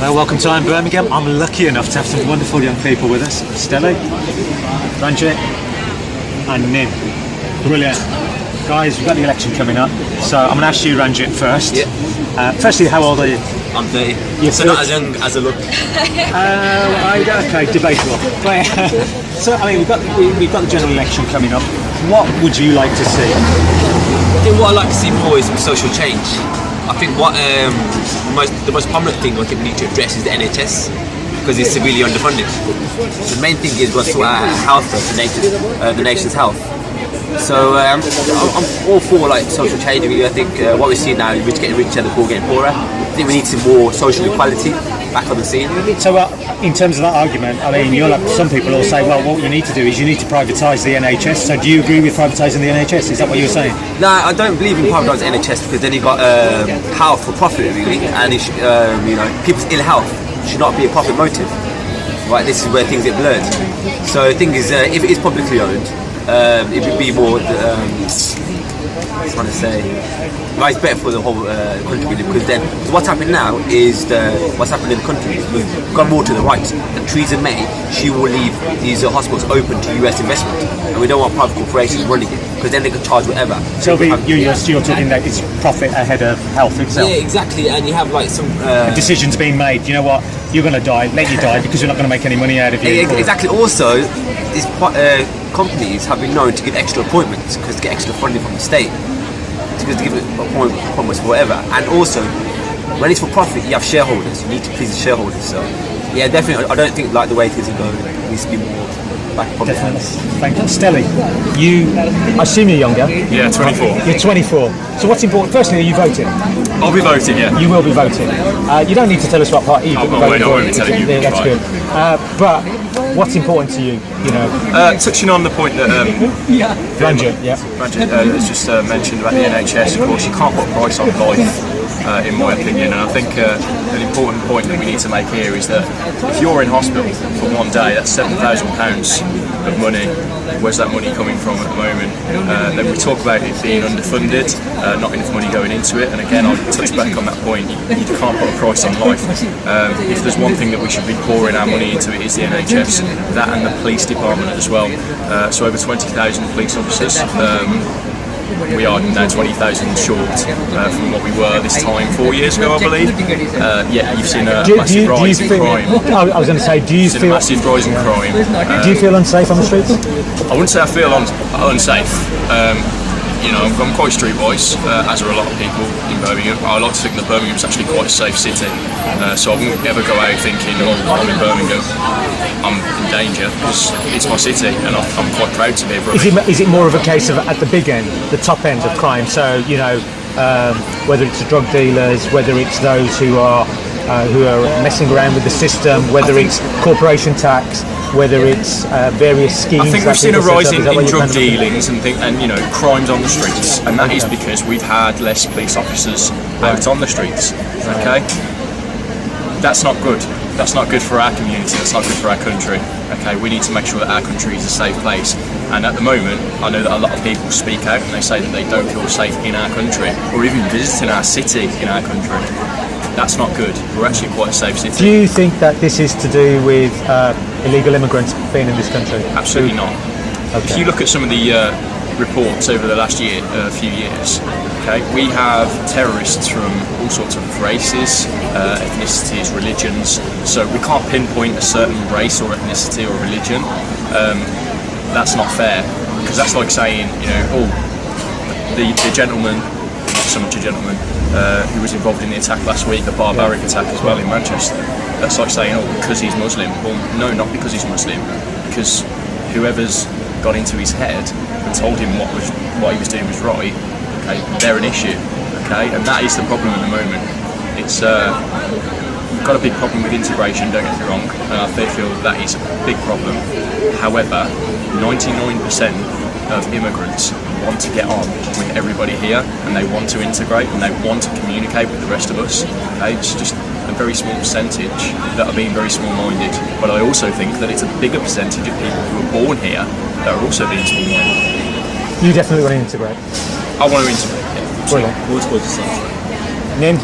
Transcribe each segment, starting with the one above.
Well, welcome to Am Birmingham. I'm lucky enough to have some wonderful young people with us. Stella, Ranjit and Nin. Brilliant. Guys, we've got the election coming up, so I'm going to ask you, Ranjit, first. Yeah. Firstly, how old are you? I'm 30. You're so 30? not as young as I look. Okay, debatable. So, I mean, we've got the general election coming up. What would you like to see? I think what I'd like to see more is some social change. I think what the most prominent thing I think we need to address is the NHS, because it's severely underfunded. The main thing is what's our health, the nation's health. So I'm all for like social change. I think what we see now is rich getting richer, the poor getting poorer. I think we need some more social equality back on the scene. So in terms of that argument, I mean, some people will say, well, what you need to do is you need to privatise the NHS. So do you agree with privatising the NHS? Is that what you're saying? No, I don't believe in privatising the NHS, because then you've got health for profit really, and it should, people's ill health should not be a profit motive. Right, this is where things get blurred. So the thing is, if it is publicly owned, it would be more, it's better for the whole country really, because then what's happening now is what's happening in the country is we've gone more to the right, and Theresa May, she will leave these hospitals open to US investment, and we don't want private corporations running it, because then they can charge whatever. So you're talking that it's profit ahead of health itself? Yeah, exactly, and you have like some decisions being made, you know what, you're going to die, let you die, because we're not going to make any money out of you. Exactly. Also, these companies have been known to give extra appointments, because to get extra funding from the state, to give appointments for whatever. And also, when it's for profit, you have shareholders. You need to please the shareholders. So, yeah, definitely, I don't think like the way things are going, it needs to be more back public. Definitely. Thank you. Stella, I assume you're younger? Yeah, 24. You're 24. So what's important? Firstly, are you voting? I'll be voting, yeah. You will be voting. You don't need to tell us what party you'll be voting for. I won't be telling you. Yeah, that's good. But what's important to you? Touching on the point that Ranjit has just mentioned about the NHS, of course, you can't put a price on life. In my opinion, and I think an important point that we need to make here is that if you're in hospital for one day, that's £7,000 of money. Where's that money coming from at the moment? Then we talk about it being underfunded, not enough money going into it, and again I'll touch back on that point, you can't put a price on life. If there's one thing that we should be pouring our money into, it is the NHS, that and the police department as well. So over 20,000 police officers. We are now 20,000 short from what we were this time 4 years ago, I believe. Yeah, you've seen a massive rise in crime. I was going to say, do you feel a massive rise in crime? Do you feel unsafe on the streets? I wouldn't say I feel unsafe. I'm quite streetwise, as are a lot of people in Birmingham. I like to think that Birmingham is actually quite a safe city, so I wouldn't ever go out thinking, I'm in Birmingham, I'm in danger, because it's my city, and I'm quite proud to be a Birmingham. Is it more of a case of at the big end, the top end of crime? So, whether it's the drug dealers, whether it's those who are messing around with the system, whether it's corporation tax, whether it's various schemes. I think we've seen a rise in drug dealings and crimes on the streets, and that is because we've had less police officers out on the streets. Okay, that's not good. That's not good for our community. That's not good for our country. Okay, we need to make sure that our country is a safe place. And at the moment, I know that a lot of people speak out and they say that they don't feel safe in our country, or even visiting our city in our country. That's not good. We're actually quite a safe city. Do you think that this is to do with illegal immigrants being in this country? Absolutely not. Okay. If you look at some of the reports over the last few years, okay, we have terrorists from all sorts of races, ethnicities, religions. So we can't pinpoint a certain race or ethnicity or religion. That's not fair, because that's like saying, the gentleman, not so much a gentleman, who was involved in the attack last week, a barbaric attack as well in Manchester. That's like saying, because he's Muslim. Well, no, not because he's Muslim, because whoever's got into his head and told him what he was doing was right, okay, they're an issue, okay, and that is the problem at the moment. It's we've got a big problem with integration, don't get me wrong, and I feel that is a big problem. However, 99% of immigrants want to get on with everybody here, and they want to integrate, and they want to communicate with the rest of us. Okay? It's just a very small percentage that are being very small-minded, but I also think that it's a bigger percentage of people who are born here that are also being small-minded. You definitely want to integrate? I want to integrate, yeah. Brilliant. What's good to say? Nin?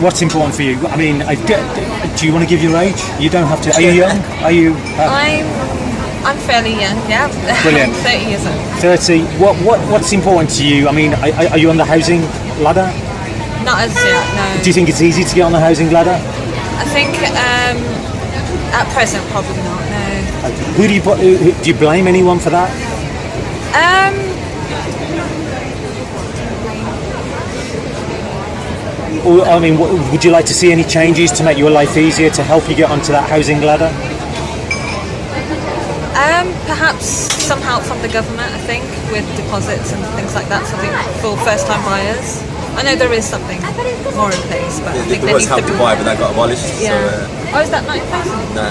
what's important for you? I mean, do you want to give your age? You don't have to. Are you young? Are you? I'm fairly young, yeah. Brilliant. 30 years old. 30. What's important to you? I mean, are you on the housing ladder? Not as yet, no. Do you think it's easy to get on the housing ladder? I think at present probably not, no. Who do you blame anyone for that? Or, I mean, would you like to see any changes to make your life easier to help you get onto that housing ladder? Perhaps some help from the government, I think, with deposits and things like that for first-time buyers. I know there is something more in place, but I think there there was needs help to to be buy, but that got abolished. Yeah. So, is that not in place? no.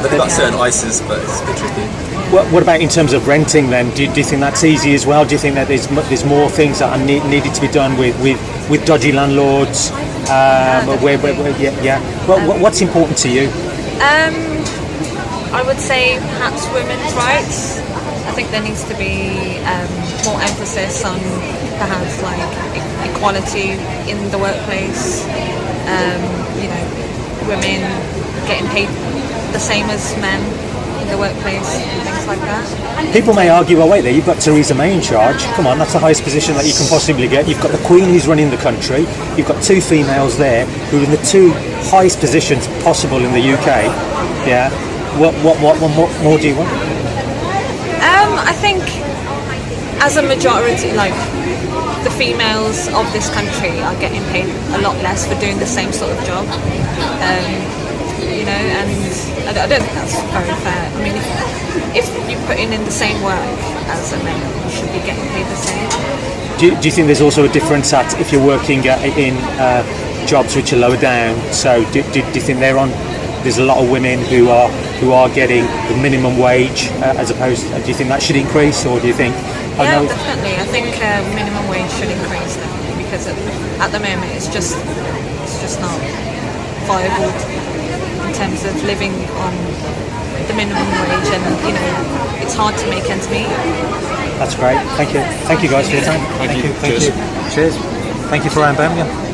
But they've got certain ISAs, but it's a bit tricky. What about in terms of renting then? Do you think that's easy as well? Do you think that there's more things that are needed to be done with dodgy landlords? What's important to you? I would say perhaps women's rights. I think there needs to be more emphasis on perhaps like equality in the workplace. Women getting paid the same as men in the workplace and things like that. People may argue, well, wait there, you've got Theresa May in charge. Come on, that's the highest position that you can possibly get. You've got the Queen who's running the country. You've got two females there who are in the two highest positions possible in the UK. Yeah. What more do you want? I think as a majority, like the females of this country are getting paid a lot less for doing the same sort of job. And I don't think that's very fair. I mean, if you're putting in the same work as a male, you should be getting paid the same. Do you think there's also a difference at if you're working in jobs which are lower down? So do you think there's a lot of women who are getting the minimum wage as opposed? Do you think that should increase, or do you think? Definitely. I think minimum wage should increase definitely, because at the moment it's just not viable in terms of living on the minimum wage, and it's hard to make ends meet. That's great. Thank you guys for your time. Thank you. Cheers. Thank you for Am Birmingham.